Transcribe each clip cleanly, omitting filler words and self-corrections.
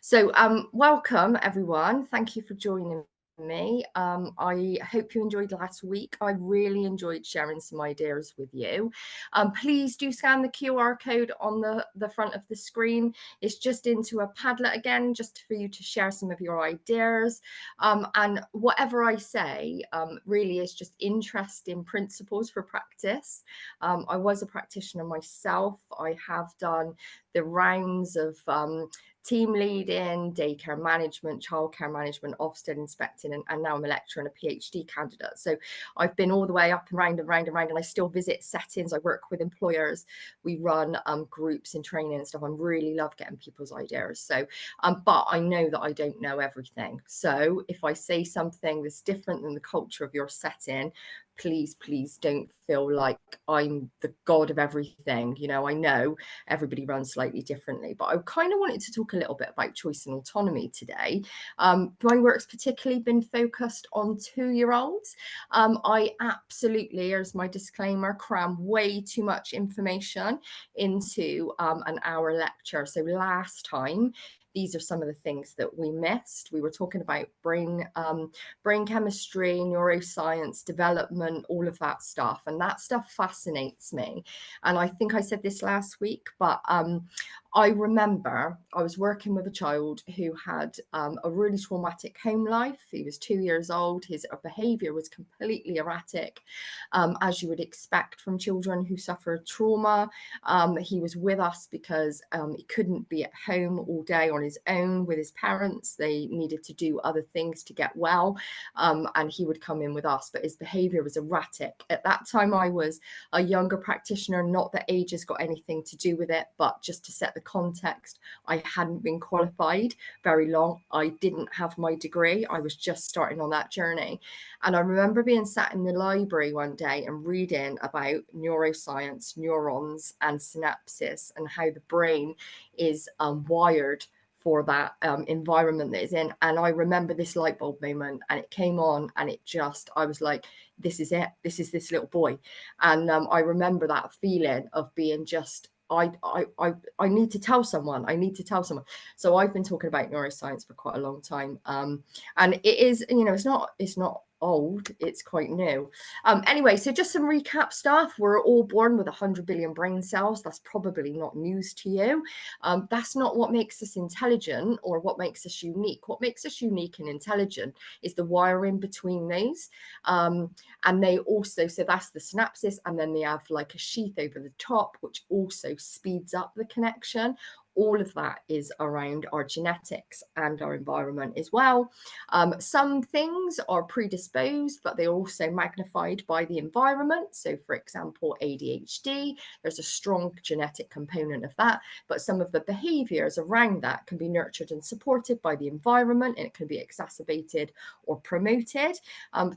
So welcome everyone. Thank you for joining me. I hope you enjoyed last week. I really enjoyed sharing some ideas with you. Please do scan the QR code on the front of the screen. It's just into a Padlet again, just for you to share some of your ideas. And whatever I say really is just interesting principles for practice. I was a practitioner myself. I have done the rounds of team leading, daycare management, childcare management, Ofsted inspecting, and now I'm a lecturer and a PhD candidate. So I've been all the way up and round and round and round, and I still visit settings. I work with employers. We run groups and training and stuff. I really love getting people's ideas. So, but I know that I don't know everything. So if I say something that's different than the culture of your setting, please don't feel like I'm the god of everything. You know, I know everybody runs slightly differently, but I kind of wanted to talk a little bit about choice and autonomy today. My work's particularly been focused on 2-year-olds. I absolutely, as my disclaimer, cram way too much information into an hour lecture. So last time, these are some of the things that we missed. We were talking about brain chemistry, neuroscience, development, all of that stuff. And that stuff fascinates me. And I think I said this last week, but I remember I was working with a child who had a really traumatic home life. He was 2 years old. His behavior was completely erratic, as you would expect from children who suffer trauma. He was with us because he couldn't be at home all day on his own with his parents. They needed to do other things to get well, and he would come in with us, but his behavior was erratic. At that time, I was a younger practitioner, not that age has got anything to do with it, but just to set the context, I hadn't been qualified very long. I didn't have my degree. I was just starting on that journey. And I remember being sat in the library one day and reading about neuroscience, neurons, and synapses, and how the brain is wired for that environment that it's in. And I remember this light bulb moment, and it came on, and it just, I was like, this is it. This is this little boy. And I remember that feeling of being just, I need to tell someone. I need to tell someone. So I've been talking about neuroscience for quite a long time. And it is, you know, it's not old, it's quite new. Anyway, so just some recap stuff. We're all born with 100 billion brain cells. That's probably not news to you. That's not what makes us intelligent or what makes us unique. What makes us unique and intelligent is the wiring between these. And they also, so that's the synapses, and then they have like a sheath over the top, which also speeds up the connection. All of that is around our genetics and our environment as well. Some things are predisposed, but they're also magnified by the environment. So, for example, ADHD, there's a strong genetic component of that, but some of the behaviors around that can be nurtured and supported by the environment, and it can be exacerbated or promoted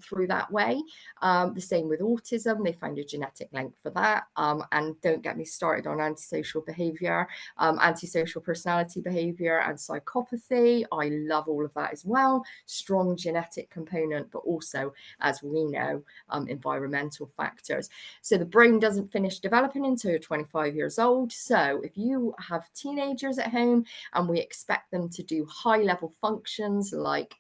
through that way. The same with autism, they found a genetic link for that. And don't get me started on antisocial behavior, antisocial personality behavior, and psychopathy. I love all of that as well. Strong genetic component, but also, as we know, environmental factors. So the brain doesn't finish developing until you're 25 years old. So if you have teenagers at home and we expect them to do high-level functions like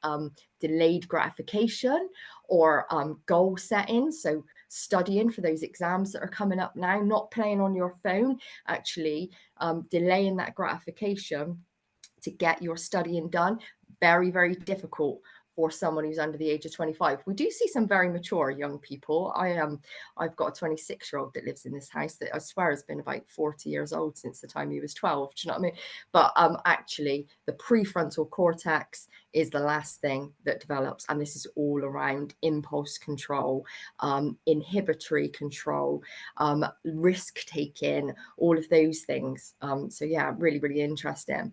delayed gratification or goal setting, so studying for those exams that are coming up now, not playing on your phone, actually delaying that gratification to get your studying done, very, very difficult for someone who's under the age of 25. We do see some very mature young people. I've got a 26-year-old that lives in this house that I swear has been about 40 years old since the time he was 12. Do you know what I mean? But actually, the prefrontal cortex is the last thing that develops, and this is all around impulse control, inhibitory control, risk taking, all of those things. So yeah, really, really interesting.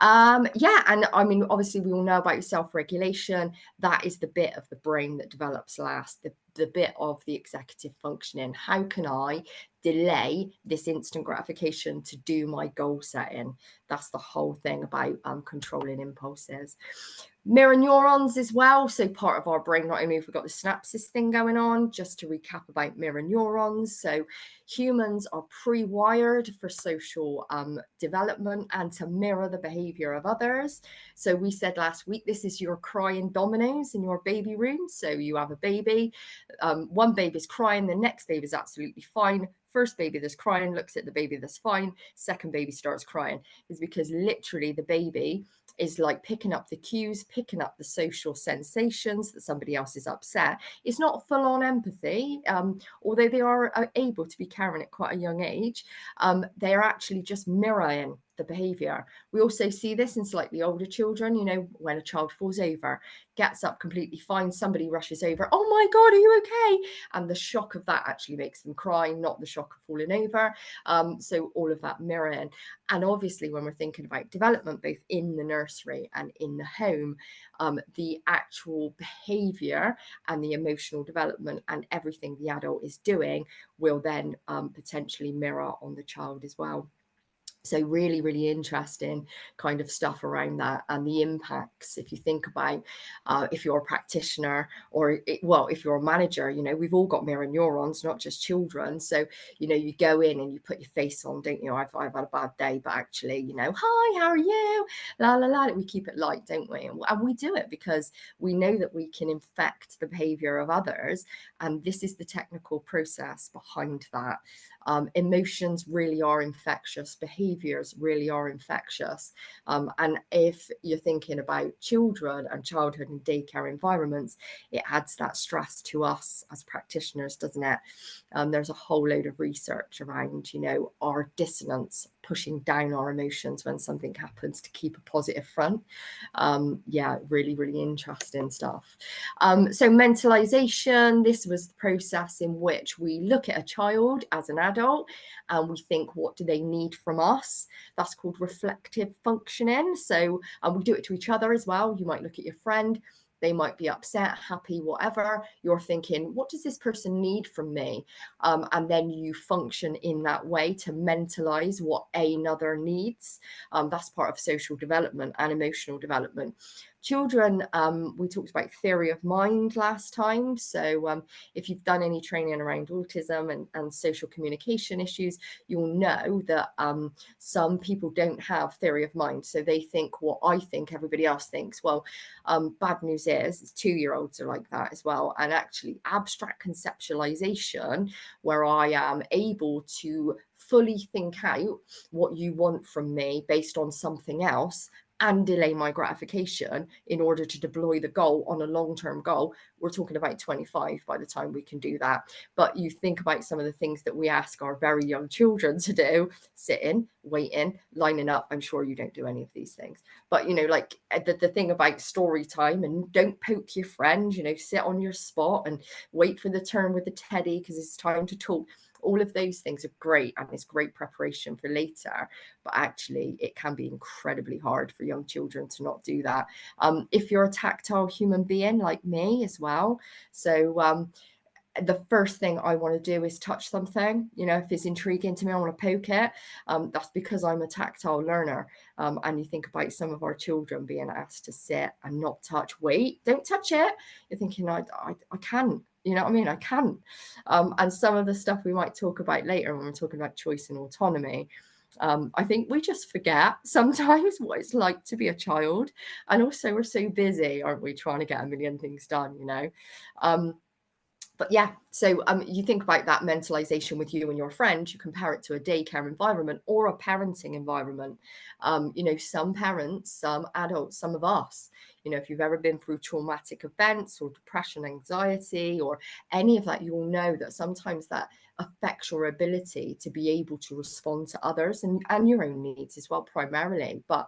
Yeah, and I mean, obviously we all know about self-regulation. That is the bit of the brain that develops last, the bit of the executive functioning. How can I delay this instant gratification to do my goal setting. That's the whole thing about controlling impulses. Mirror neurons as well. So part of our brain, not only have we got the synapses thing going on, just to recap about mirror neurons. So humans are pre-wired for social development and to mirror the behavior of others. So we said last week, this is your crying dominoes in your baby room. So you have a baby, one baby's crying, the next baby's absolutely fine. First baby that's crying looks at the baby that's fine. Second baby starts crying. Is because literally the baby is like picking up the cues, picking up the social sensations that somebody else is upset. It's not full on empathy, although they are able to be caring at quite a young age. They are actually just mirroring the behavior. We also see this in slightly older children, you know, when a child falls over, gets up completely fine, somebody rushes over, oh my God, are you okay? And the shock of that actually makes them cry, not the shock of falling over. So all of that mirroring. And obviously, when we're thinking about development, both in the nursery and in the home, the actual behavior and the emotional development and everything the adult is doing will then potentially mirror on the child as well. So really, really interesting kind of stuff around that and the impacts. If you think about if you're a practitioner or if you're a manager, you know, we've all got mirror neurons, not just children. So, you know, you go in and you put your face on, don't you? I've had a bad day, but actually, you know, hi, how are you? La, la, la. We keep it light, don't we? And we do it because we know that we can infect the behavior of others. And this is the technical process behind that. Emotions really are infectious. Behaviors really are infectious. And if you're thinking about children and childhood and daycare environments, it adds that stress to us as practitioners, doesn't it? There's a whole load of research around, you know, our dissonance, pushing down our emotions when something happens to keep a positive front. Yeah, really, really interesting stuff. So mentalization, this was the process in which we look at a child as an adult and we think, what do they need from us? That's called reflective functioning. So we do it to each other as well. You might look at your friend. They might be upset, happy, whatever. You're thinking, what does this person need from me? And then you function in that way to mentalize what another needs. That's part of social development and emotional development. Children, we talked about theory of mind last time. So if you've done any training around autism and social communication issues, you'll know that some people don't have theory of mind. So they think what I think everybody else thinks. Well, bad news is 2-year-olds are like that as well. And actually abstract conceptualization, where I am able to fully think out what you want from me based on something else and delay my gratification in order to deploy the goal on a long-term goal. We're talking about 25 by the time we can do that. But you think about some of the things that we ask our very young children to do: sitting, waiting, lining up. I'm sure you don't do any of these things. But, you know, like the thing about story time, and don't poke your friend, you know, sit on your spot and wait for the turn with the teddy because it's time to talk. All of those things are great and it's great preparation for later, but actually it can be incredibly hard for young children to not do that. If you're a tactile human being like me as well, so the first thing I want to do is touch something. You know, if it's intriguing to me, I want to poke it. That's because I'm a tactile learner. And you think about some of our children being asked to sit and not touch. Wait, don't touch it. You're thinking, I can't. You know what I mean? I can't. And some of the stuff we might talk about later when we're talking about choice and autonomy. I think we just forget sometimes what it's like to be a child. And also we're so busy, aren't we, trying to get a million things done, you know? But yeah, so you think about that mentalization with you and your friend, you compare it to a daycare environment or a parenting environment. You know, some parents, some adults, some of us, you know, if you've ever been through traumatic events or depression, anxiety, or any of that, you'll know that sometimes that affects your ability to be able to respond to others and your own needs as well, primarily. But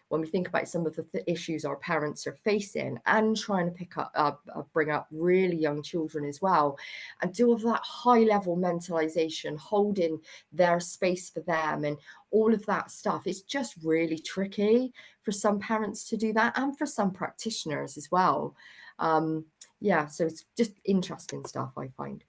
when we think about some of the issues our parents are facing and trying to bring up really young children as well, and do all that high level mentalization, holding their space for them and all of that stuff, it's just really tricky for some parents to do that and for some practitioners as well. Yeah, so it's just interesting stuff, I find.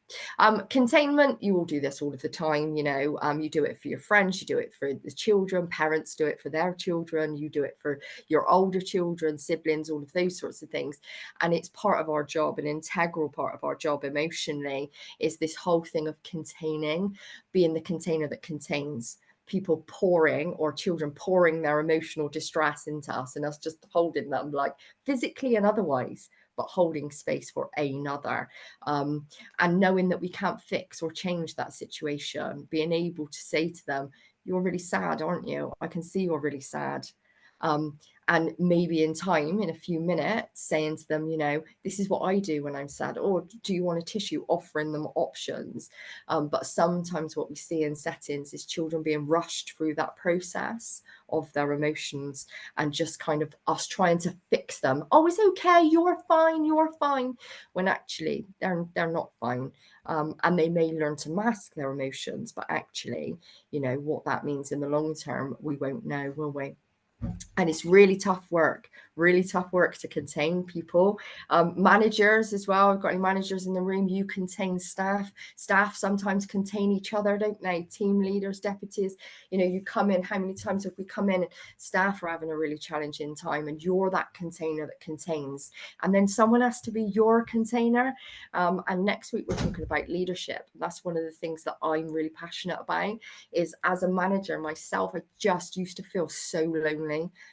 Containment, you will do this all of the time, you know, you do it for your friends, you do it for the children, parents do it for their children, you do it for your older children, siblings, all of those sorts of things. And it's part of our job, an integral part of our job emotionally, is this whole thing of containing, being the container that contains people pouring, or children pouring their emotional distress into us, and us just holding them, like physically and otherwise, but holding space for another, and knowing that we can't fix or change that situation, being able to say to them, you're really sad, aren't you? I can see you're really sad. And maybe in time, in a few minutes, saying to them, you know, this is what I do when I'm sad, or do you want a tissue? Offering them options. But sometimes what we see in settings is children being rushed through that process of their emotions, and just kind of us trying to fix them. Oh, it's okay, you're fine, when actually they're not fine. And they may learn to mask their emotions, but actually, you know, what that means in the long term, we won't know, will we? And it's really tough work to contain people. Managers as well, I've got any managers in the room, you contain staff sometimes contain each other, don't they? Team leaders, deputies, you know, you come in, how many times have we come in and staff are having a really challenging time, and you're that container that contains, and then someone has to be your container. And next week we're talking about leadership. That's one of the things that I'm really passionate about, is as a manager myself, I just used to feel so lonely,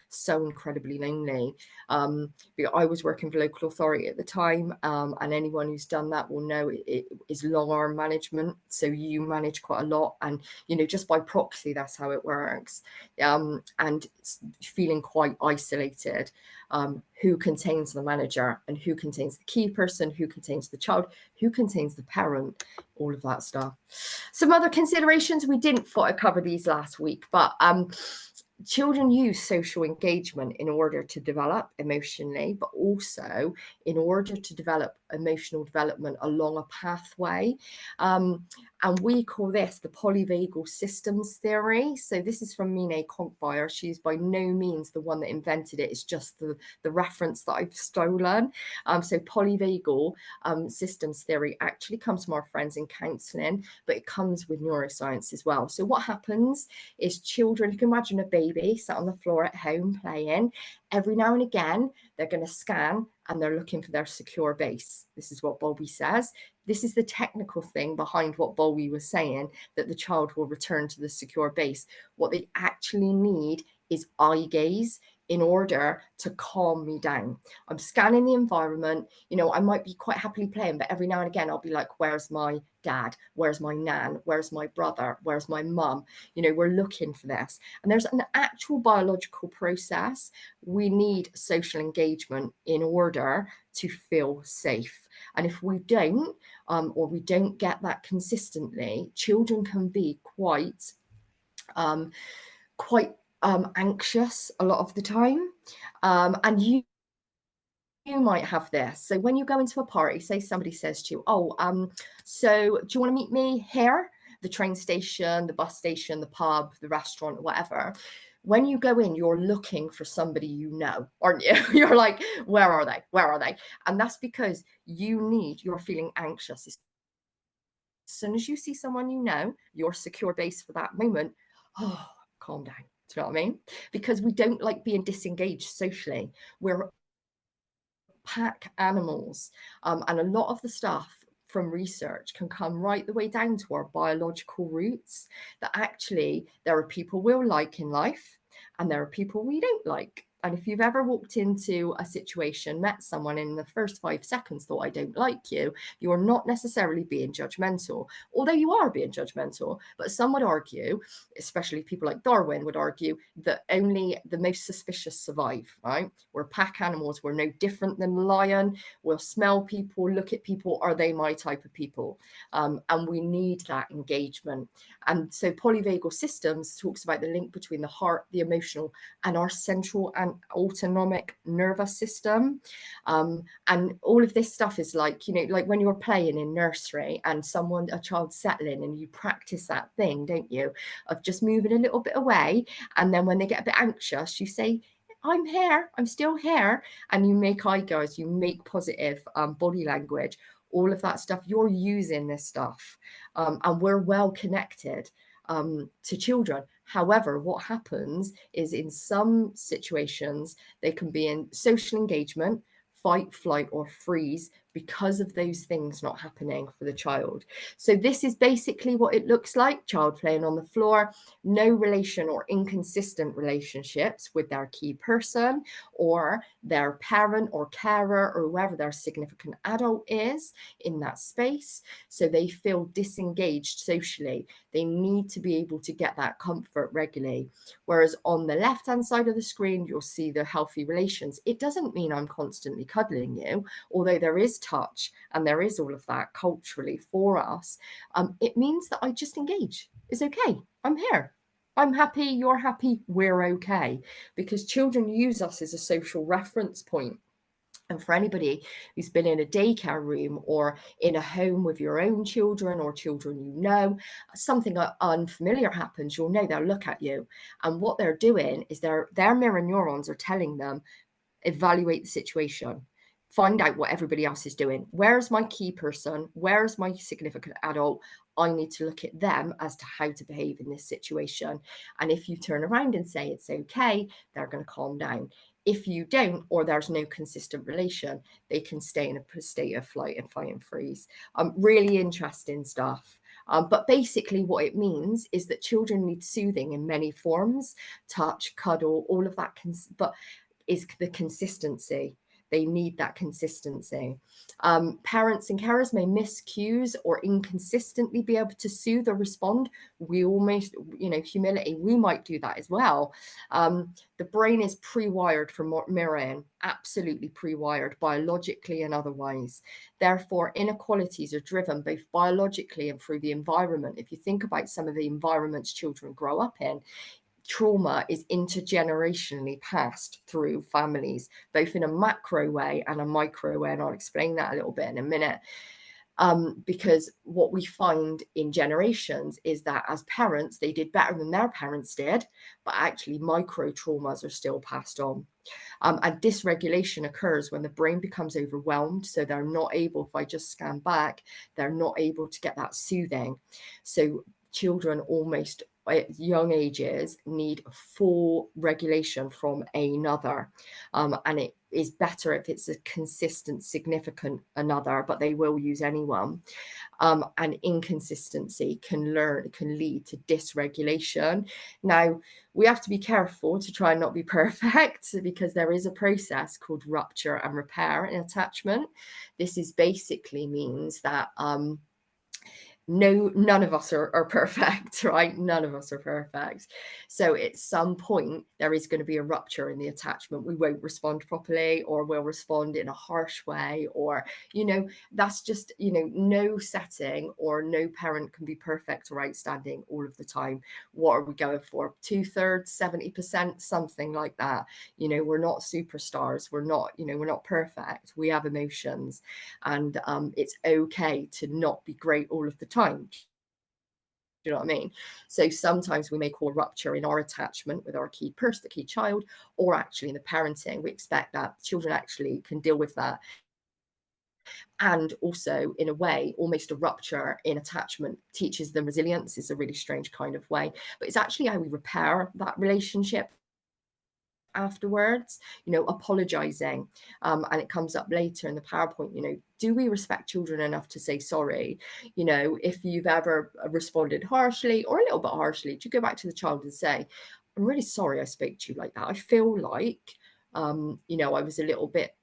so incredibly lonely. I was working for local authority at the time, and anyone who's done that will know it is long arm management. So you manage quite a lot, and you know, just by proxy, that's how it works. And it's feeling quite isolated. Who contains the manager, and who contains the key person, who contains the child, who contains the parent, all of that stuff. Some other considerations, we didn't cover these last week, but children use social engagement in order to develop emotionally, but also in order to develop emotional development along a pathway. And we call this the polyvagal systems theory. So this is from Mine Konkbayer. She's by no means the one that invented it. It's just the reference that I've stolen. So polyvagal systems theory actually comes from our friends in counselling, but it comes with neuroscience as well. So what happens is children, you can imagine a baby sat on the floor at home playing. Every now and again, they're going to scan and they're looking for their secure base. This is what Bowlby says. This is the technical thing behind what Bowlby was saying, that the child will return to the secure base. What they actually need is eye gaze in order to calm me down. I'm scanning the environment. You know, I might be quite happily playing, but every now and again, I'll be like, where's my dad? Where's my nan? Where's my brother? Where's my mum? You know, we're looking for this. And there's an actual biological process. We need social engagement in order to feel safe. And if we don't, or we don't get that consistently, children can be quite anxious a lot of the time. And you might have this. So when you go into a party, say somebody says to you, oh, so do you want to meet me here? The train station, the bus station, the pub, the restaurant, whatever. When you go in, you're looking for somebody you know, aren't you? You're like, where are they? Where are they? And that's because you're feeling anxious. As soon as you see someone you know, your secure base for that moment, oh, calm down. Do you know what I mean? Because we don't like being disengaged socially. We're pack animals. And a lot of the stuff from research can come right the way down to our biological roots, that actually there are people we'll like in life and there are people we don't like. And if you've ever walked into a situation, met someone in the first 5 seconds thought, I don't like you, you're not necessarily being judgmental, although you are being judgmental. But some would argue, especially people like Darwin would argue, that only the most suspicious survive, right? We're pack animals. We're no different than the lion. We'll smell people, look at people. Are they my type of people? And we need that engagement. And so polyvagal systems talks about the link between the heart, the emotional, and our central and autonomic nervous system. And all of this stuff is like, you know, like when you're playing in nursery and a child's settling, and you practice that thing, don't you, of just moving a little bit away. And then when they get a bit anxious, you say, I'm here, I'm still here. And you make eye guys, you make positive body language, all of that stuff. You're using this stuff. And we're well connected to children. However, what happens is in some situations, they can be in social engagement, fight, flight, or freeze because of those things not happening for the child. So this is basically what it looks like: child playing on the floor, no relation or inconsistent relationships with their key person or their parent or carer or whoever their significant adult is in that space. So they feel disengaged socially. They need to be able to get that comfort regularly. Whereas on the left-hand side of the screen, you'll see the healthy relations. It doesn't mean I'm constantly cuddling you, although there is touch and there is all of that culturally for us. It means that I just engage. It's okay. I'm here. I'm happy, you're happy, we're okay. Because children use us as a social reference point. And for anybody who's been in a daycare room or in a home with your own children or children you know, something unfamiliar happens, you'll know they'll look at you. And what they're doing is their mirror neurons are telling them, evaluate the situation, find out what everybody else is doing. Where's my key person? Where's my significant adult? I need to look at them as to how to behave in this situation. And if you turn around and say it's okay, they're going to calm down. If you don't, or there's no consistent relation, they can stay in a state of flight and fight and freeze. Really interesting stuff. But basically what it means is that children need soothing in many forms: touch, cuddle, all of that. But is the consistency. They need that consistency. Parents and carers may miss cues or inconsistently be able to soothe or respond. We almost, humility, we might do that as well. The brain is pre-wired for mirroring, absolutely pre-wired, biologically and otherwise. Therefore, inequalities are driven both biologically and through the environment. If you think about some of the environments children grow up in, trauma is intergenerationally passed through families, both in a macro way and a micro way. And I'll explain that a little bit in a minute. Because what we find in generations is that as parents, they did better than their parents did, but actually micro traumas are still passed on. And dysregulation occurs when the brain becomes overwhelmed. So they're not able, if I just scan back, they're not able to get that soothing. So children almost at young ages need full regulation from another. And it is better if it's a consistent, significant another, but they will use anyone. And inconsistency can lead to dysregulation. Now, we have to be careful to try and not be perfect, because there is a process called rupture and repair in attachment. This is basically means that none of us are perfect, right? None of us are perfect. So at some point, there is going to be a rupture in the attachment. We won't respond properly, or we'll respond in a harsh way, or, that's just, no setting or no parent can be perfect or outstanding all of the time. What are we going for? 2/3, 70%, something like that. We're not superstars. We're not perfect. We have emotions, and it's okay to not be great all of the time. Do you know what I mean? So sometimes we may call rupture in our attachment with our key person, the key child, or actually in the parenting. We expect that children actually can deal with that. And also, in a way, almost a rupture in attachment teaches them resilience. Is a really strange kind of way, but it's actually how we repair that relationship afterwards, apologizing. And it comes up later in the PowerPoint, do we respect children enough to say sorry? If you've ever responded harshly or a little bit harshly, do you go back to the child and say, I'm really sorry I spoke to you like that. I feel like, I was a bit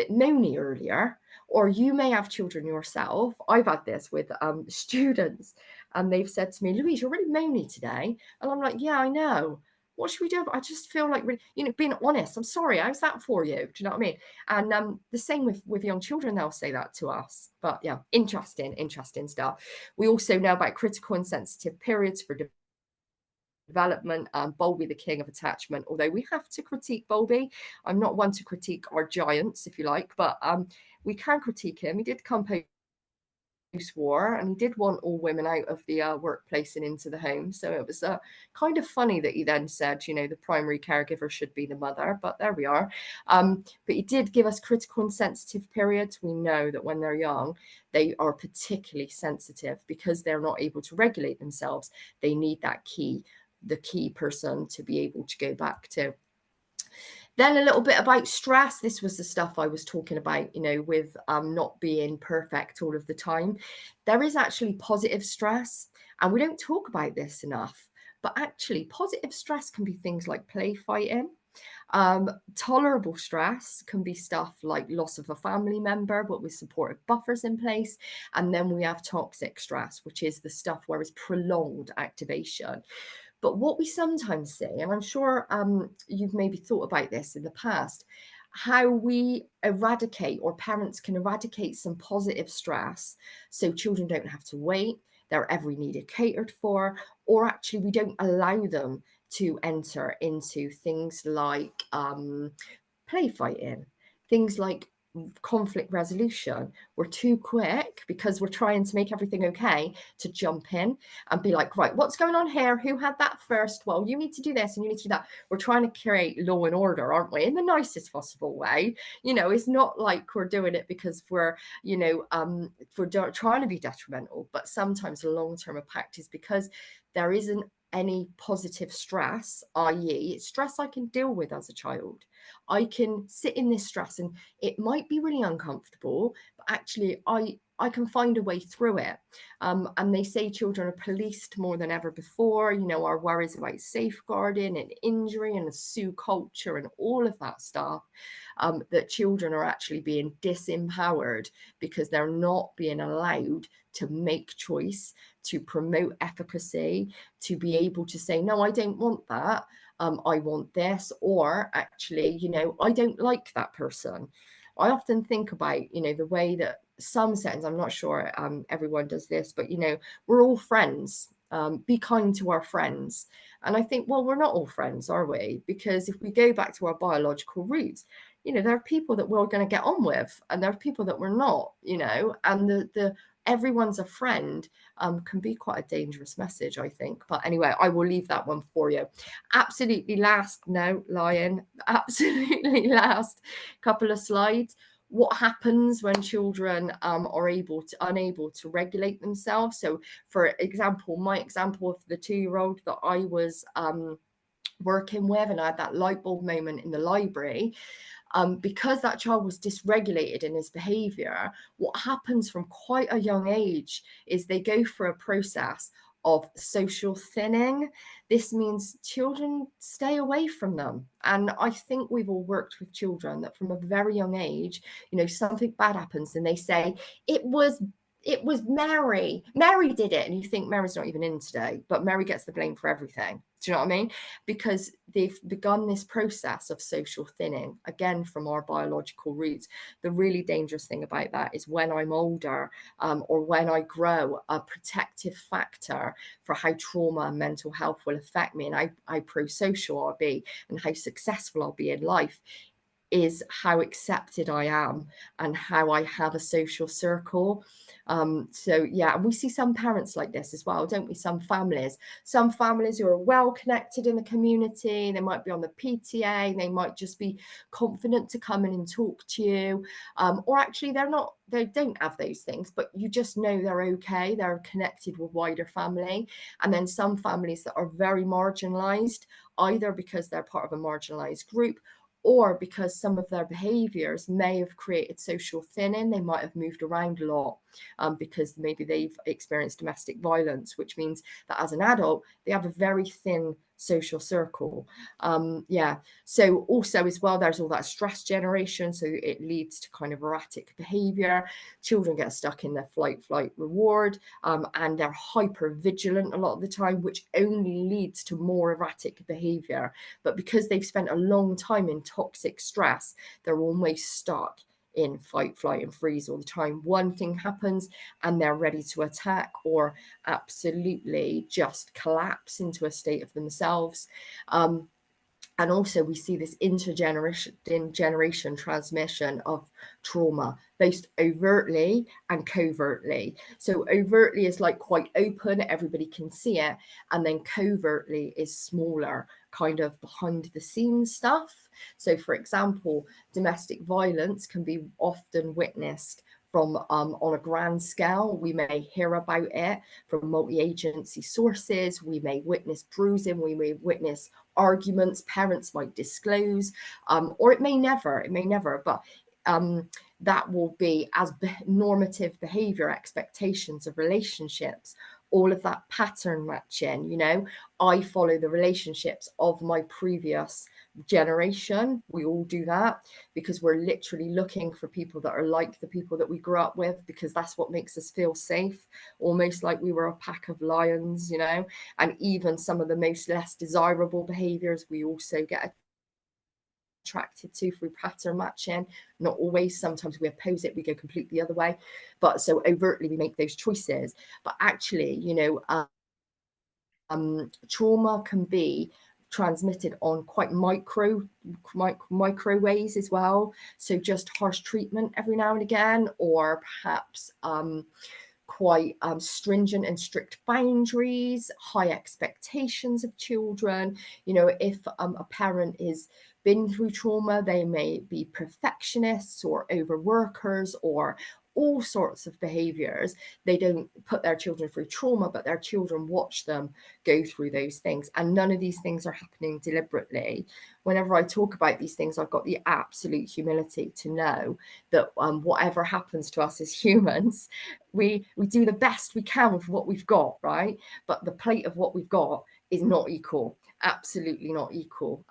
moany earlier. Or you may have children yourself. I've had this with students, and they've said to me, Louise, you're really moany today. And I'm like, yeah, I know. What should we do? I just feel like, being honest. I'm sorry. How's that for you? Do you know what I mean? And the same with young children, they'll say that to us. But yeah, interesting stuff. We also know about critical and sensitive periods for development. Bowlby, the king of attachment, although we have to critique Bowlby. I'm not one to critique our giants, if you like, but we can critique him. He did come post war, and he did want all women out of the workplace and into the home. So it was kind of funny that he then said, you know, the primary caregiver should be the mother, but there we are. But he did give us critical and sensitive periods. We know that when they're young, they are particularly sensitive because they're not able to regulate themselves. They need that the key person to be able to go back to. Then a little bit about stress. This was the stuff I was talking about, you know, with not being perfect all of the time. There is actually positive stress, and we don't talk about this enough. But actually, positive stress can be things like play fighting. Tolerable stress can be stuff like loss of a family member, but with supportive buffers in place. And then we have toxic stress, which is the stuff where it's prolonged activation. But what we sometimes see, and I'm sure you've maybe thought about this in the past, how we eradicate, or parents can eradicate, some positive stress so children don't have to wait, their every need is catered for, or actually we don't allow them to enter into things like play fighting, things like conflict resolution. We're too quick because we're trying to make everything okay to jump in and be like, right, what's going on here? Who had that first? Well, you need to do this and you need to do that. We're trying to create law and order, aren't we? In the nicest possible way. You know, it's not like we're doing it because we're, you know, trying to be detrimental, but sometimes the long-term impact is because there isn't any positive stress, i.e. stress I can deal with as a child. I can sit in this stress and it might be really uncomfortable, but actually I can find a way through it. And they say children are policed more than ever before. You know, our worries about safeguarding and injury and the Sue culture and all of that stuff, that children are actually being disempowered because they're not being allowed to make choice, to promote efficacy, to be able to say, no, I don't want that. I want this, or actually, you know, I don't like that person. I often think about, you know, the way that some settings, I'm not sure everyone does this, but, you know, we're all friends. Be kind to our friends. And I think, well, we're not all friends, are we? Because if we go back to our biological roots, you know, there are people that we're going to get on with and there are people that we're not, you know, and the everyone's a friend can be quite a dangerous message, I think. But anyway, I will leave that one for you. Absolutely last, no, Lion, absolutely last couple of slides. What happens when children are unable to regulate themselves? So, for example, my example of the 2-year-old that I was working with, and I had that light bulb moment in the library. Because that child was dysregulated in his behavior, what happens from quite a young age is they go through a process of social thinning. This means children stay away from them. And I think we've all worked with children that from a very young age, you know, something bad happens and they say, it was Mary. Mary did it. And you think Mary's not even in today, but Mary gets the blame for everything. Do you know what I mean? Because they've begun this process of social thinning, again, from our biological roots. The really dangerous thing about that is when I'm older or when I grow, a protective factor for how trauma and mental health will affect me and how pro-social I'll be and how successful I'll be in life is how accepted I am and how I have a social circle. So yeah, we see some parents like this as well, don't we? Some families who are well connected in the community, they might be on the PTA, they might just be confident to come in and talk to you, or actually they don't have those things, but you just know they're okay, they're connected with wider family. And then some families that are very marginalized, either because they're part of a marginalized group or because some of their behaviors may have created social thinning. They might have moved around a lot because maybe they've experienced domestic violence, which means that as an adult, they have a very thin social circle. Yeah. So also as well, there's all that stress generation. So it leads to kind of erratic behavior. Children get stuck in their flight, reward, and they're hyper vigilant a lot of the time, which only leads to more erratic behavior. But because they've spent a long time in toxic stress, they're almost stuck in fight, flight, and freeze all the time. One thing happens and they're ready to attack or absolutely just collapse into a state of themselves. And also we see this intergeneration transmission of trauma, both overtly and covertly. So overtly is like quite open, everybody can see it. And then covertly is smaller, kind of behind the scenes stuff. So for example, domestic violence can be often witnessed from on a grand scale. We may hear about it from multi-agency sources. We may witness bruising. We may witness arguments. Parents might disclose, or it may never. But that will be as normative behavior, expectations of relationships, all of that pattern matching. You know, I follow the relationships of my previous generation. We all do that because we're literally looking for people that are like the people that we grew up with, because that's what makes us feel safe, almost like we were a pack of lions, you know. And even some of the most less desirable behaviors we also get attracted to through pattern matching. Not always, sometimes we oppose it, we go completely the other way. But so overtly we make those choices. But actually, you know, trauma can be transmitted on quite micro ways as well. So just harsh treatment every now and again, or perhaps quite stringent and strict boundaries, high expectations of children. You know, if a parent is been through trauma, they may be perfectionists or overworkers or all sorts of behaviors. They don't put their children through trauma, but their children watch them go through those things. And none of these things are happening deliberately. Whenever I talk about these things, I've got the absolute humility to know that whatever happens to us as humans, we do the best we can with what we've got, right? But the plate of what we've got is not equal, absolutely not equal.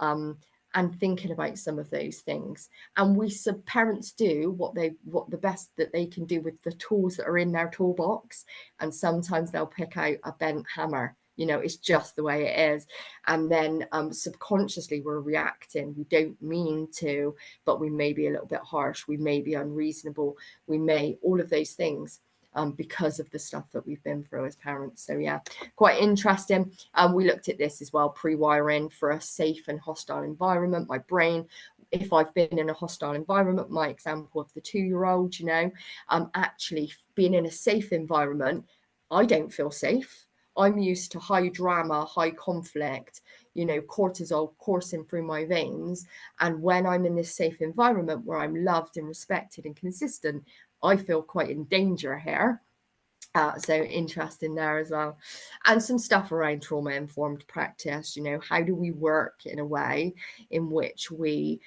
And thinking about some of those things, and parents do what the best that they can do with the tools that are in their toolbox, and sometimes they'll pick out a bent hammer. You know, it's just the way it is. And then subconsciously we're reacting. We don't mean to, but we may be a little bit harsh. We may be unreasonable. We may, all of those things. Because of the stuff that we've been through as parents. So yeah, quite interesting. We looked at this as well, pre-wiring for a safe and hostile environment. My brain, if I've been in a hostile environment, my example of the 2-year-old, you know, actually being in a safe environment, I don't feel safe. I'm used to high drama, high conflict, you know, cortisol coursing through my veins. And when I'm in this safe environment where I'm loved and respected and consistent, I feel quite in danger here. So interesting there as well. And some stuff around trauma-informed practice, you know, how do we work in a way in which we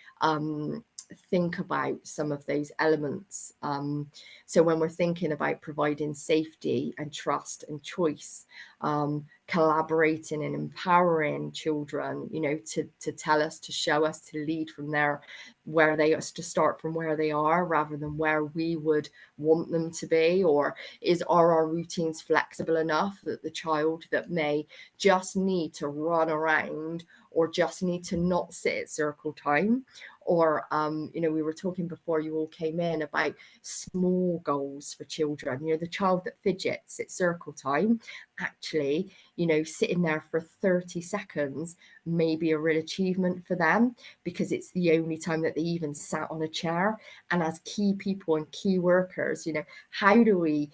think about some of those elements. So when we're thinking about providing safety and trust and choice, collaborating and empowering children, you know, to tell us, to show us, to lead from there, where they are, to start from where they are rather than where we would want them to be, or are our routines flexible enough that the child that may just need to run around or just need to not sit at circle time, or you know, we were talking before you all came in about small goals for children. You know, the child that fidgets at circle time, actually, you know, sitting there for 30 seconds may be a real achievement for them, because it's the only time that they even sat on a chair. And as key people and key workers, you know, how do we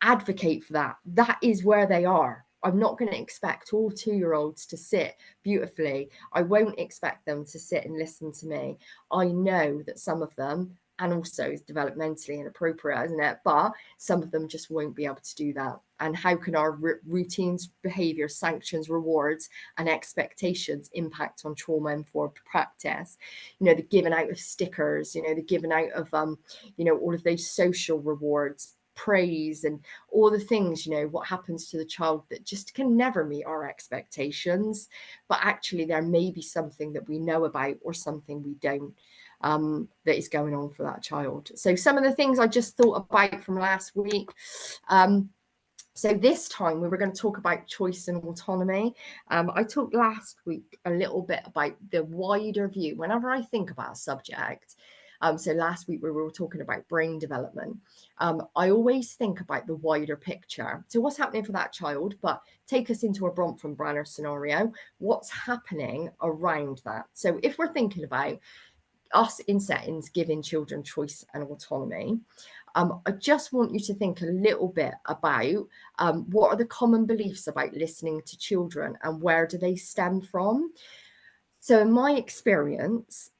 advocate for that? That is where they are. I'm not going to expect all 2-year-olds to sit beautifully. I won't expect them to sit and listen to me. I know that some of them, and also it's developmentally inappropriate, isn't it? But some of them just won't be able to do that. And how can our routines, behavior, sanctions, rewards, and expectations impact on trauma-informed practice? You know, the giving out of stickers, you know, the giving out of, you know, all of those social rewards, praise, and all the things, you know, what happens to the child that just can never meet our expectations. But actually there may be something that we know about or something we don't, that is going on for that child. So some of the things I just thought about from last week. So this time we were going to talk about choice and autonomy. I talked last week a little bit about the wider view. Whenever I think about a subject, So last week we were talking about brain development. I always think about the wider picture. So what's happening for that child, but take us into a Bronfenbrenner scenario. What's happening around that? So if we're thinking about us in settings giving children choice and autonomy, I just want you to think a little bit about what are the common beliefs about listening to children and where do they stem from? So in my experience,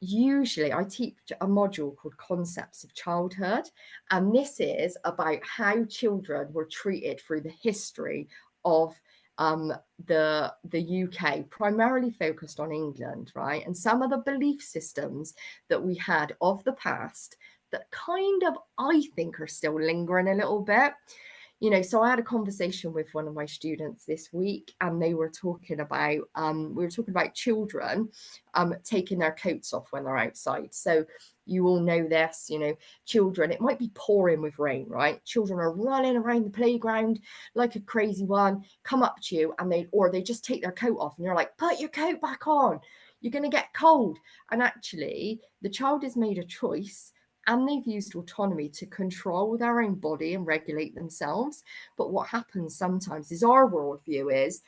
usually I teach a module called Concepts of Childhood, and this is about how children were treated through the history of the UK, primarily focused on England, right? And some of the belief systems that we had of the past that kind of, I think, are still lingering a little bit. You know, so I had a conversation with one of my students this week, and they were talking about children taking their coats off when they're outside. So you all know this, you know, children, it might be pouring with rain, right? Children are running around the playground like a crazy one, come up to you and they just take their coat off and you're like, put your coat back on, you're going to get cold. And actually the child has made a choice and they've used autonomy to control their own body and regulate themselves. But what happens sometimes is our worldview is,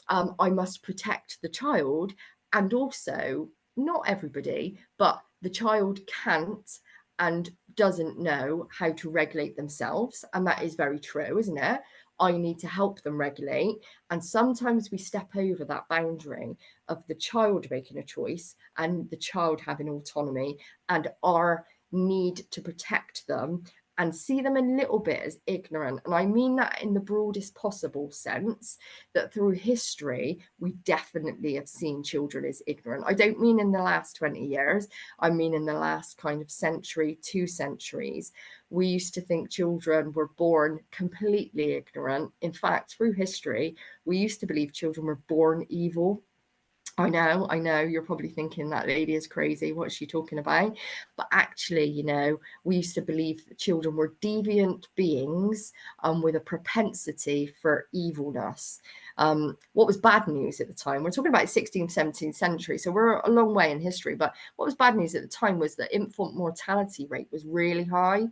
I must protect the child. And also, not everybody, but the child can't and doesn't know how to regulate themselves. And that is very true, isn't it? I need to help them regulate. And sometimes we step over that boundary of the child making a choice and the child having autonomy, and our need to protect them and see them a little bit as ignorant. And I mean that in the broadest possible sense, that through history, we definitely have seen children as ignorant. I don't mean in the last 20 years, I mean in the last kind of century, 2 centuries. We used to think children were born completely ignorant. In fact, through history, we used to believe children were born evil. I know, you're probably thinking that lady is crazy. What's she talking about? But actually, you know, we used to believe that children were deviant beings with a propensity for evilness. What was bad news at the time? We're talking about 16th, 17th century, so we're a long way in history. But what was bad news at the time was that infant mortality rate was really high.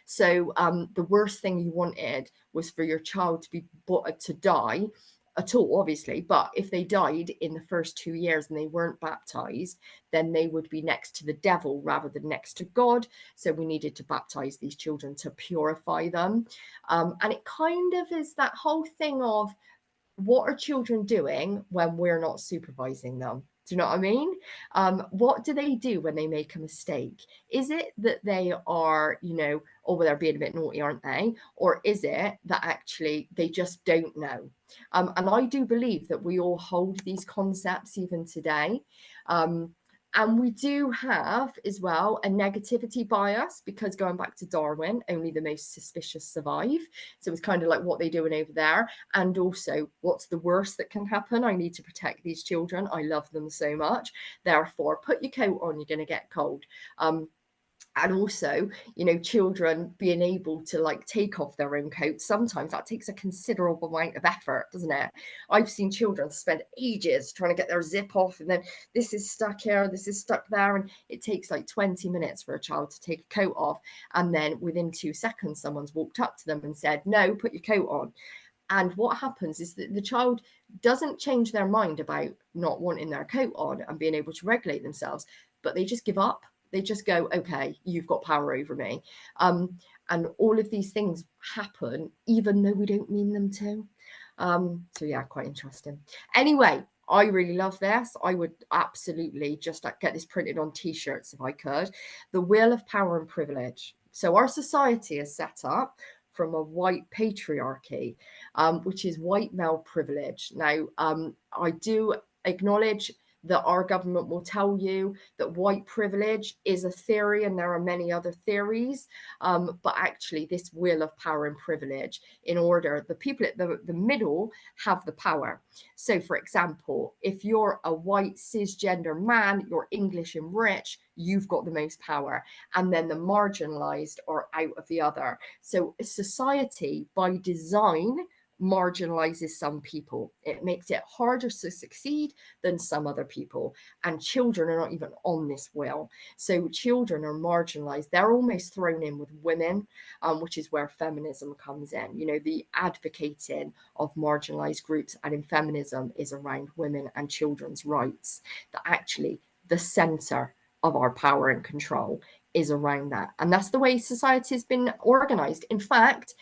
So the worst thing you wanted was for your child to die at all, obviously, but if they died in the first 2 years and they weren't baptized, then they would be next to the devil rather than next to God. So we needed to baptize these children to purify them. And it kind of is that whole thing of, what are children doing when we're not supervising them? Do you know what I mean? What do they do when they make a mistake? Is it that they are, you know, oh, well, they're being a bit naughty, aren't they? Or is it that actually they just don't know? And I do believe that we all hold these concepts even today. And we do have as well a negativity bias, because going back to Darwin, only the most suspicious survive. So it's kind of like, what they're doing over there. And also, what's the worst that can happen? I need to protect these children. I love them so much. Therefore, put your coat on, you're going to get cold. And also, you know, children being able to like take off their own coats, sometimes that takes a considerable amount of effort, doesn't it? I've seen children spend ages trying to get their zip off, and then this is stuck here, this is stuck there, and it takes like 20 minutes for a child to take a coat off. And then within 2 seconds, someone's walked up to them and said, no, put your coat on. And what happens is that the child doesn't change their mind about not wanting their coat on and being able to regulate themselves, but they just give up. They just go, okay, you've got power over me. And all of these things happen, even though we don't mean them to. So yeah, quite interesting. Anyway, I really love this. I would absolutely just get this printed on t-shirts if I could. The wheel of power and privilege. So our society is set up from a white patriarchy, which is white male privilege. Now, I do acknowledge that our government will tell you that white privilege is a theory and there are many other theories, but actually this wheel of power and privilege, in order, the people at the middle have the power. So for example, if you're a white cisgender man, you're English and rich, you've got the most power, and then the marginalized are out of the other. So society by design marginalizes some people. It makes it harder to succeed than some other people. And children are not even on this wheel. So children are marginalized. They're almost thrown in with women, which is where feminism comes in. You know, the advocating of marginalized groups and in feminism is around women and children's rights. That actually the center of our power and control is around that. And that's the way society has been organized. In fact,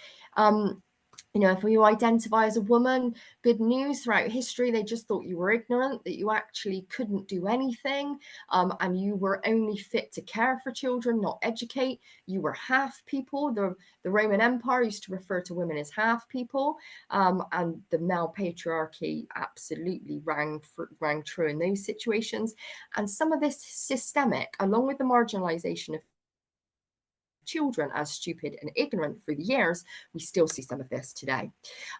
you know, if you identify as a woman, good news, throughout history, they just thought you were ignorant, that you actually couldn't do anything, and you were only fit to care for children, not educate. You were half people. The Roman Empire used to refer to women as half people, and the male patriarchy absolutely rang true in those situations. And some of this systemic, along with the marginalization of children as stupid and ignorant through the years, we still see some of this today.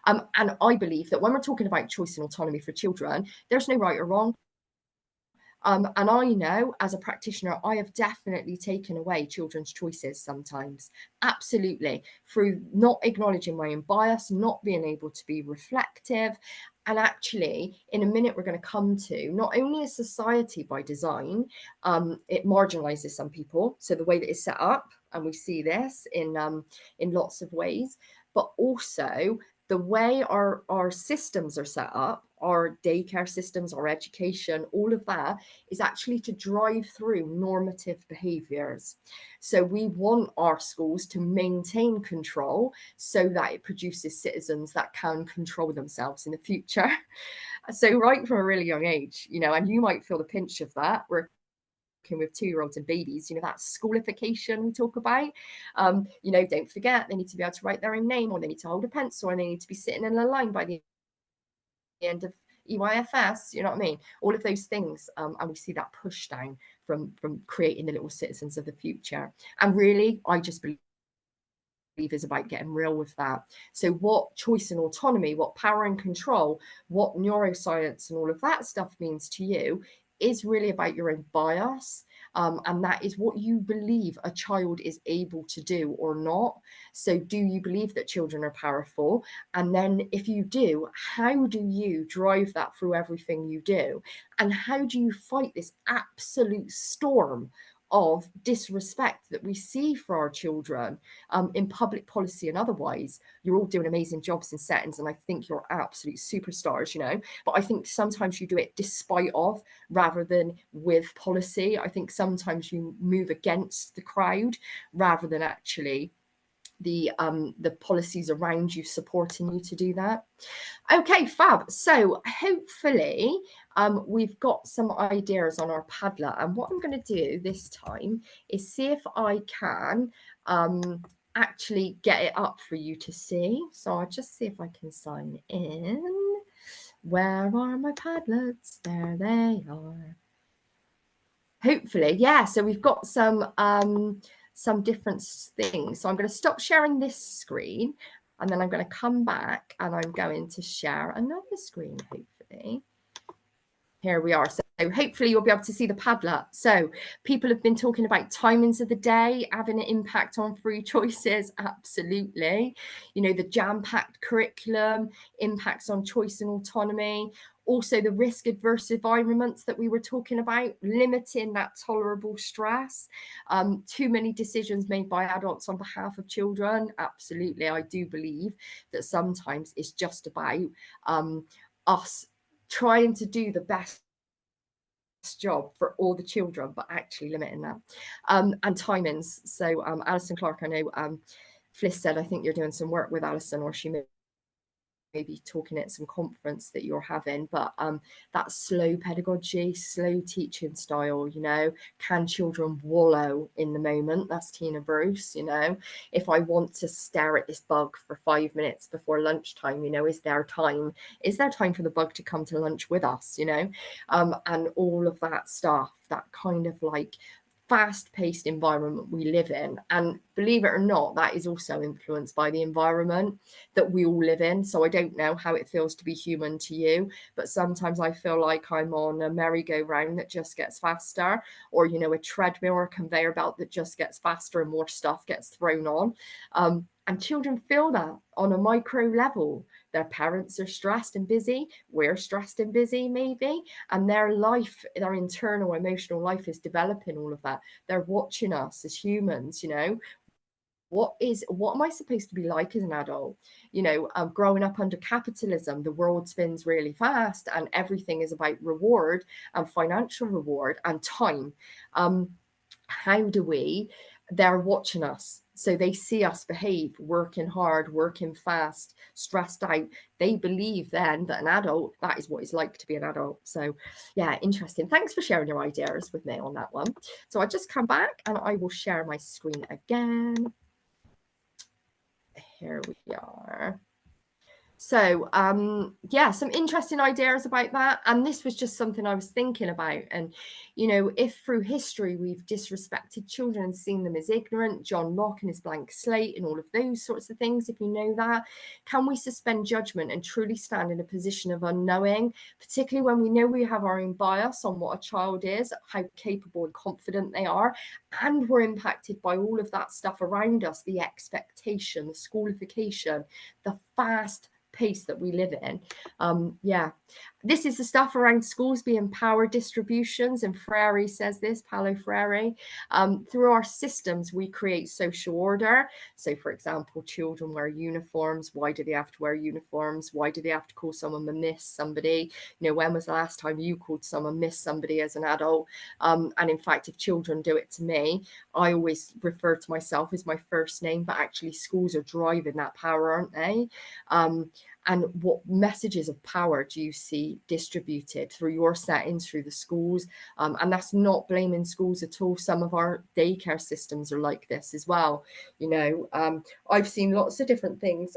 And I believe that when we're talking about choice and autonomy for children, there's no right or wrong. And I know as a practitioner, I have definitely taken away children's choices sometimes, absolutely, through not acknowledging my own bias, not being able to be reflective. And actually, in a minute, we're going to come to not only a society by design, it marginalizes some people. So the way that it's set up, and we see this in lots of ways, but also the way our systems are set up, our daycare systems, our education, all of that is actually to drive through normative behaviors. So we want our schools to maintain control so that it produces citizens that can control themselves in the future. So right from a really young age, you know, and you might feel the pinch of that. We're with 2-year-olds and babies, you know, that schoolification we talk about. You know, don't forget, they need to be able to write their own name, or they need to hold a pencil, and they need to be sitting in a line by the end of EYFS, you know what I mean? All of those things, and we see that push down from creating the little citizens of the future. And really, I just believe is about getting real with that. So what choice and autonomy, what power and control, what neuroscience and all of that stuff means to you is really about your own bias. And that is what you believe a child is able to do or not. So do you believe that children are powerful? And then if you do, how do you drive that through everything you do? And how do you fight this absolute storm of disrespect that we see for our children in public policy and otherwise? You're all doing amazing jobs in settings, and I think you're absolute superstars, you know, but I think sometimes you do it despite of rather than with policy. I think sometimes you move against the crowd rather than actually the policies around you supporting you to do that. Okay, fab. So hopefully we've got some ideas on our Padlet, and what I'm going to do this time is see if I can actually get it up for you to see. So I'll just see if I can sign in. Where are my Padlets? There they are. Hopefully, yeah. So we've got some different things. So I'm going to stop sharing this screen, and then I'm going to come back and I'm going to share another screen, hopefully. Here we are. So hopefully you'll be able to see the Padlet. So people have been talking about timings of the day having an impact on free choices. Absolutely. You know, the jam-packed curriculum impacts on choice and autonomy. Also the risk adverse environments that we were talking about, limiting that tolerable stress. Too many decisions made by adults on behalf of children. Absolutely. I do believe that sometimes it's just about us trying to do the best job for all the children, but actually limiting that. And timings. So Alison Clark, I know Fliss said, I think you're doing some work with Alison, or she maybe talking at some conference that you're having, but that slow pedagogy, slow teaching style, you know, can children wallow in the moment? That's Tina Bruce, you know. If I want to stare at this bug for 5 minutes before lunchtime, you know, is there time for the bug to come to lunch with us, you know? And all of that stuff, that kind of like fast-paced environment we live in. And believe it or not, that is also influenced by the environment that we all live in. So I don't know how it feels to be human to you, but sometimes I feel like I'm on a merry-go-round that just gets faster, or, you know, a treadmill or a conveyor belt that just gets faster and more stuff gets thrown on. And children feel that on a micro level. Their parents are stressed and busy. We're stressed and busy, maybe. And their life, their internal emotional life is developing all of that. They're watching us as humans, what am I supposed to be like as an adult? Growing up under capitalism, the world spins really fast and everything is about reward and financial reward and time. How do we? They're watching us. So they see us behave, working hard, working fast, stressed out. They believe then that an adult, that is what it's like to be an adult. So yeah, interesting. Thanks for sharing your ideas with me on that one. So I just come back and I will share my screen again. Here we are. So yeah, some interesting ideas about that. And this was just something I was thinking about. And, if through history we've disrespected children and seen them as ignorant, John Locke and his blank slate and all of those sorts of things, if you know that, can we suspend judgment and truly stand in a position of unknowing, particularly when we know we have our own bias on what a child is, how capable and confident they are, and we're impacted by all of that stuff around us, the expectation, the schoolification, the fast pace that we live in. This is the stuff around schools being power distributions, and Freire says this, Paulo Freire. Through our systems, we create social order. So, for example, children wear uniforms. Why do they have to wear uniforms? Why do they have to call someone a miss somebody? When was the last time you called someone miss somebody as an adult? And in fact, if children do it to me, I always refer to myself as my first name, but actually schools are driving that power, aren't they? And what messages of power do you see distributed through your settings, through the schools? And that's not blaming schools at all. Some of our daycare systems are like this as well. I've seen lots of different things.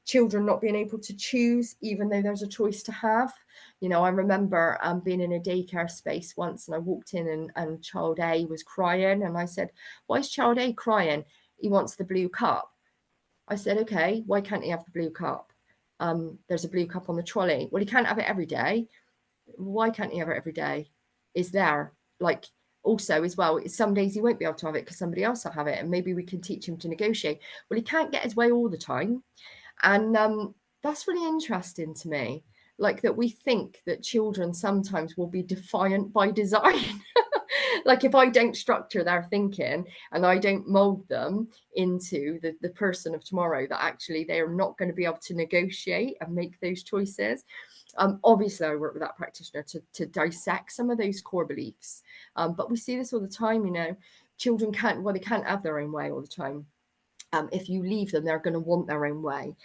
Children not being able to choose, even though there's a choice to have. I remember being in a daycare space once, and I walked in and child A was crying. And I said, "Why is child A crying?" "He wants the blue cup." I said, "Okay, why can't he have the blue cup?" "There's a blue cup on the trolley." "Well, he can't have it every day." "Why can't he have it every day?" Is there, like, also as well, some days he won't be able to have it because somebody else will have it, and maybe we can teach him to negotiate. Well, he can't get his way all the time. And that's really interesting to me, like that we think that children sometimes will be defiant by design. Like if I don't structure their thinking and I don't mold them into the person of tomorrow, that actually they are not going to be able to negotiate and make those choices. Obviously, I work with that practitioner to dissect some of those core beliefs. But we see this all the time, children they can't have their own way all the time. If you leave them, they're going to want their own way.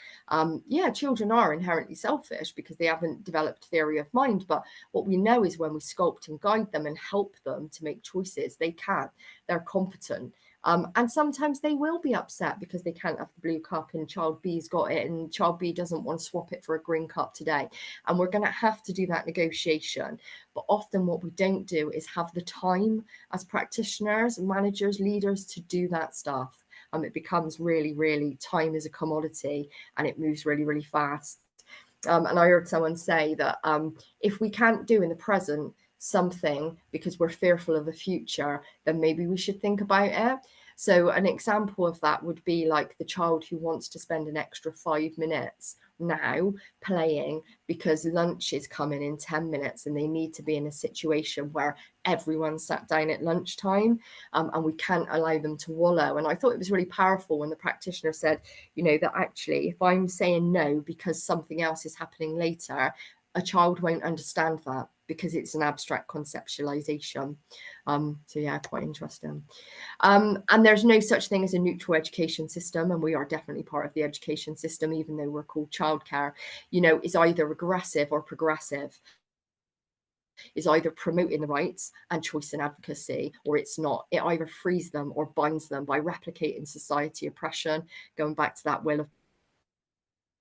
Children are inherently selfish because they haven't developed theory of mind. But what we know is when we sculpt and guide them and help them to make choices, they can. They're competent. And sometimes they will be upset because they can't have the blue cup and child B's got it and child B doesn't want to swap it for a green cup today. And we're going to have to do that negotiation. But often what we don't do is have the time as practitioners, managers, leaders to do that stuff. It becomes really, really, time is a commodity and it moves really, really fast. And I heard someone say that if we can't do in the present something because we're fearful of the future, then maybe we should think about it. So an example of that would be like the child who wants to spend an extra 5 minutes now playing because lunch is coming in 10 minutes and they need to be in a situation where everyone sat down at lunchtime, and we can't allow them to wallow. And I thought it was really powerful when the practitioner said, that actually if I'm saying no because something else is happening later, a child won't understand that because it's an abstract conceptualization. Quite interesting. And there's no such thing as a neutral education system, and we are definitely part of the education system, even though we're called childcare. It's either regressive or progressive. Is either promoting the rights and choice and advocacy, or it's not. It either frees them or binds them by replicating society oppression, going back to that will of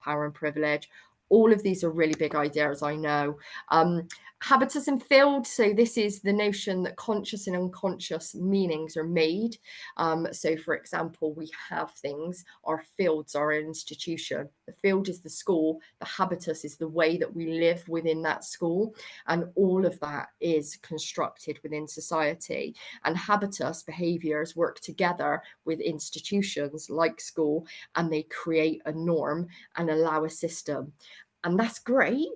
power and privilege. All of these are really big ideas, I know. Habitus and field. So this is the notion that conscious and unconscious meanings are made. So for example, we have things, our fields are an institution. The field is the school, the habitus is the way that we live within that school, and all of that is constructed within society. And habitus behaviors work together with institutions like school, and they create a norm and allow a system. And that's great,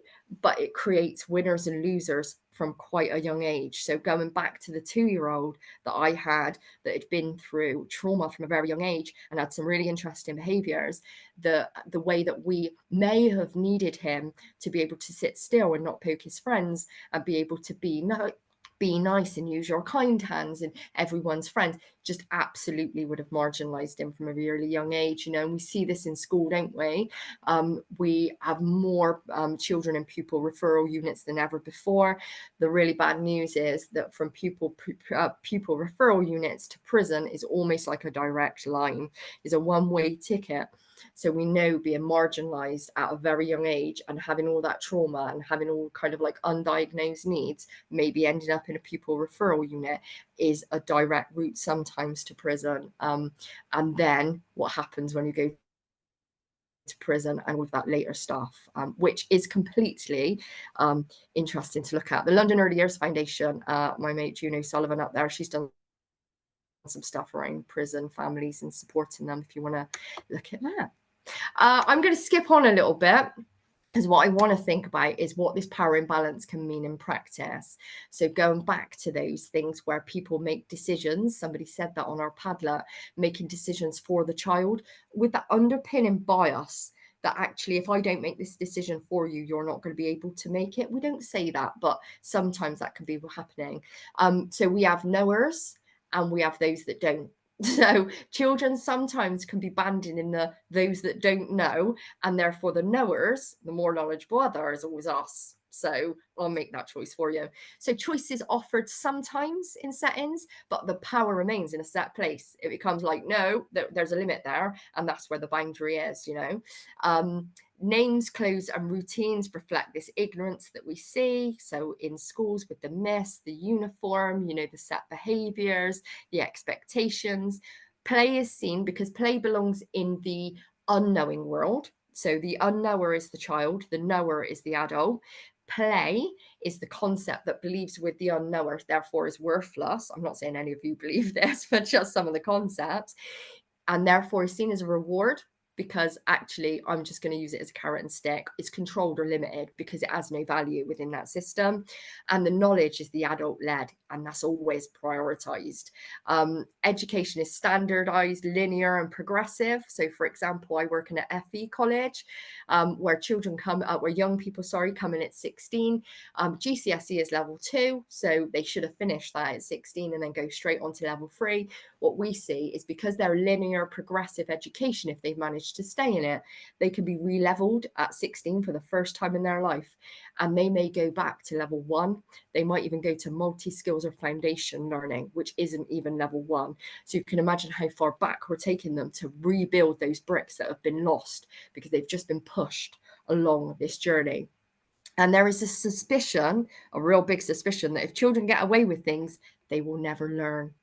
but it creates winners and losers from quite a young age. So going back to the 2-year-old that I had that had been through trauma from a very young age and had some really interesting behaviors, the way that we may have needed him to be able to sit still and not poke his friends and be able to be nice and use your kind hands and everyone's friend, just absolutely would have marginalized him from a really young age, and we see this in school, don't we? We have more children in pupil referral units than ever before. The really bad news is that from pupil referral units to prison is almost like a direct line, is a one-way ticket. So we know being marginalized at a very young age and having all that trauma and having all kind of like undiagnosed needs, maybe ending up in a pupil referral unit, is a direct route sometimes to prison. And then what happens when you go to prison and all of that later stuff, which is completely interesting to look at. The London Early Years Foundation, my mate Juno Sullivan up there, she's done some stuff around prison families and supporting them if you want to look at that. I'm going to skip on a little bit, because what I want to think about is what this power imbalance can mean in practice. So going back to those things where people make decisions, somebody said that on our Padlet, making decisions for the child with that underpinning bias that actually, if I don't make this decision for you, you're not going to be able to make it. We don't say that, but sometimes that can be what's happening. So we have knowers and we have those that don't. So children sometimes can be banded in the those that don't know, and therefore the knowers, the more knowledgeable other, is always us. So I'll make that choice for you. So choice is offered sometimes in settings, but the power remains in a set place. It becomes like, no, there's a limit there, and that's where the boundary is, Names, clothes, and routines reflect this ignorance that we see. So in schools with the mess, the uniform, the set behaviors, the expectations. Play is seen because play belongs in the unknowing world. So the unknower is the child, the knower is the adult. Play is the concept that believes with the unknower, therefore is worthless. I'm not saying any of you believe this, but just some of the concepts. And therefore is seen as a reward, because actually I'm just going to use it as a carrot and stick. It's controlled or limited because it has no value within that system. And the knowledge is the adult led, and that's always prioritized. Education is standardized, linear, and progressive. So for example, I work in an FE college where young people come in at 16. GCSE is level 2, so they should have finished that at 16 and then go straight on to level 3. What we see is because they're linear progressive education, if they've managed to stay in it, they can be re-leveled at 16 for the first time in their life, and they may go back to level 1. They might even go to multi-skills or foundation learning, which isn't even level 1. So you can imagine how far back we're taking them to rebuild those bricks that have been lost because they've just been pushed along this journey. And there is a suspicion, a real big suspicion, that if children get away with things, they will never learn.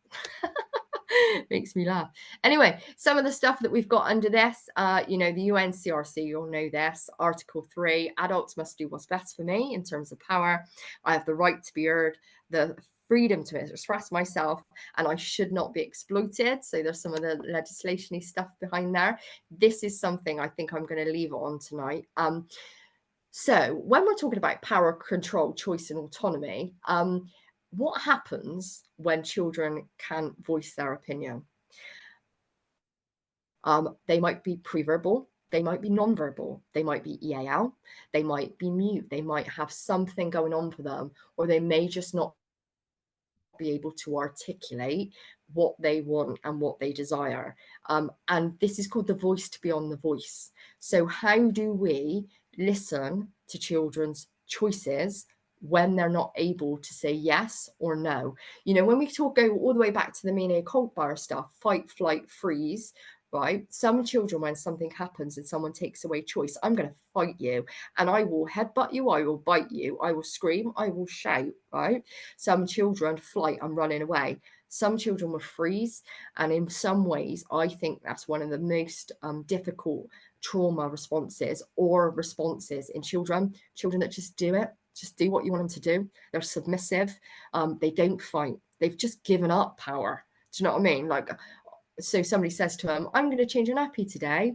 Makes me laugh. Anyway, some of the stuff that we've got under this, the UNCRC, you'll know this. Article 3, adults must do what's best for me in terms of power. I have the right to be heard, the freedom to express myself, and I should not be exploited. So there's some of the legislation-y stuff behind there. This is something I think I'm going to leave on tonight. So when we're talking about power, control, choice, and autonomy, what happens when children can't voice their opinion? They might be pre-verbal, they might be non-verbal, they might be EAL, they might be mute, they might have something going on for them, or they may just not be able to articulate what they want and what they desire. And this is called the voice to beyond the voice. So how do we listen to children's choices when they're not able to say yes or no? When we go all the way back to the Mine Cult Bar stuff, fight, flight, freeze, right? Some children, when something happens and someone takes away choice, I'm going to fight you and I will headbutt you, I will bite you, I will scream, I will shout, right? Some children flight and running away. Some children will freeze. And in some ways, I think that's one of the most difficult trauma responses or responses in children that just do it, just do what you want them to do. They're submissive. They don't fight. They've just given up power. Do you know what I mean? Like, so somebody says to them, I'm going to change a nappy today.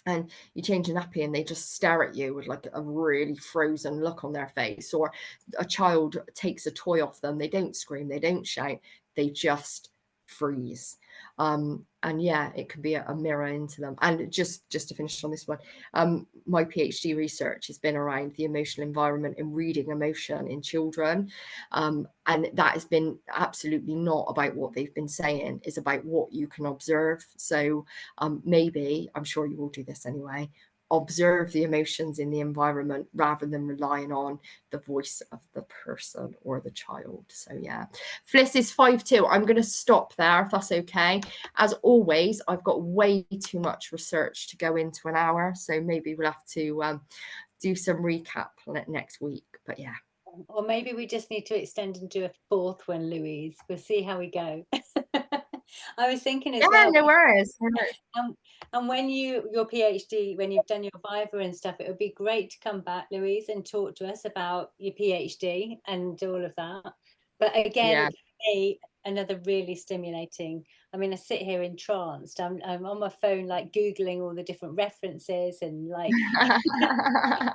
And you change a nappy and they just stare at you with like a really frozen look on their face. Or a child takes a toy off them. They don't scream. They don't shout. They just freeze. And yeah, it could be a mirror into them. And just to finish on this one, my PhD research has been around the emotional environment and reading emotion in children. And that has been absolutely not about what they've been saying, it's about what you can observe. So maybe, I'm sure you will do this anyway, observe the emotions in the environment rather than relying on the voice of the person or the child. So yeah, Fliss is 5'2". I'm going to stop there if that's okay. As always, I've got way too much research to go into an hour, so maybe we'll have to do some recap next week. But yeah. Or maybe we just need to extend and do a fourth one, Louise. We'll see how we go. I was thinking as well. No worries. And when your PhD, when you've done your Viva and stuff, it would be great to come back, Louise, and talk to us about your PhD and all of that. But again, Yeah. for me, another really stimulating. I mean, I sit here entranced. I'm on my phone, like Googling all the different references and like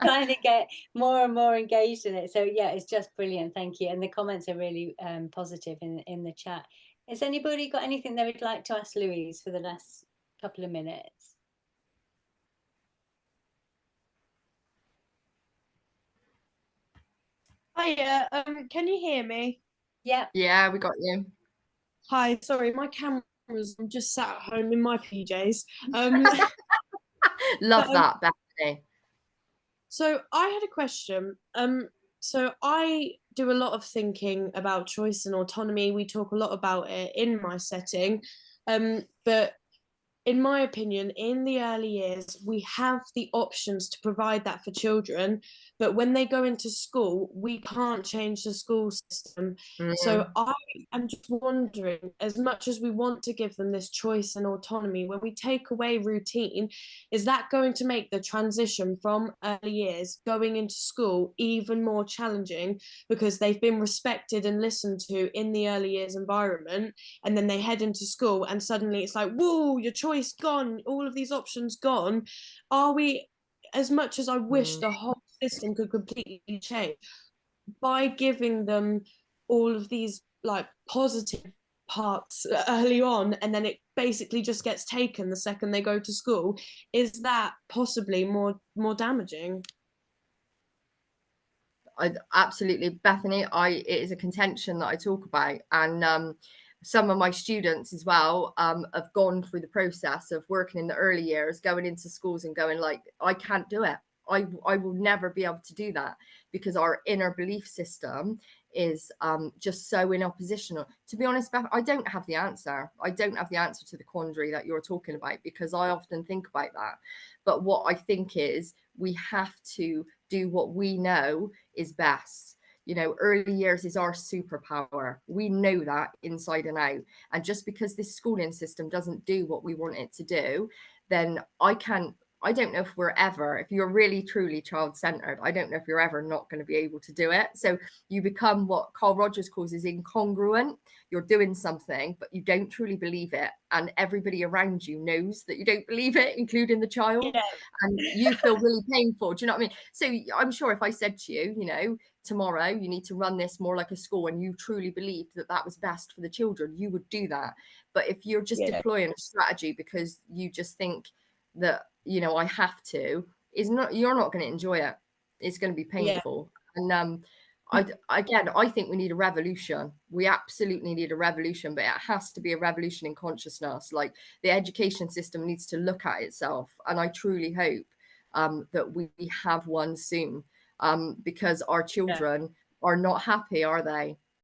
trying to get more and more engaged in it. So yeah, it's just brilliant. Thank you. And the comments are really positive in the chat. Has anybody got anything they would like to ask Louise for the last couple of minutes? Hiya, can you hear me? Yeah. Yeah, we got you. Hi, sorry, my camera's, I'm just sat at home in my PJs. Love that, Bethany. So I had a question. So I do a lot of thinking about choice and autonomy. We talk a lot about it in my setting. But in my opinion, in the early years, we have the options to provide that for children. But when they go into school, we can't change the school system. So I am just wondering, as much as we want to give them this choice and autonomy, when we take away routine, is that going to make the transition from early years going into school even more challenging because they've been respected and listened to in the early years environment, and then they head into school and suddenly it's like, whoa, your choice gone, all of these options gone? Are we, as much as I wish the whole system could completely change, by giving them all of these like positive parts early on and then it basically just gets taken the second they go to school, is that possibly more damaging? Absolutely, Bethany. It is a contention that I talk about, and some of my students as well have gone through the process of working in the early years, going into schools and going like, I can't do it. I will never be able to do that because our inner belief system is just so in opposition. To be honest, Beth, I don't have the answer. I don't have the answer to the quandary that you're talking about because I often think about that. But what I think is we have to do what we know is best. You know, early years is our superpower. We know that inside and out. And just because this schooling system doesn't do what we want it to do, then I don't know if we're ever, if you're really truly child centered, I don't know if you're ever not going to be able to do it. So you become what Carl Rogers calls is incongruent. You're doing something, but you don't truly believe it. And everybody around you knows that you don't believe it, including the child. Yeah. And you feel really painful. Do you know what I mean? So I'm sure if I said to you, you know, tomorrow you need to run this more like a school and you truly believed that that was best for the children, you would do that. But if you're just deploying a strategy because you just think that, you know, I have to, is not, you're not going to enjoy it. It's going to be painful. And I think we need a revolution. We absolutely need a revolution, but it has to be a revolution in consciousness. Like the education system needs to look at itself, and I truly hope that we have one soon, because our children are not happy, are they?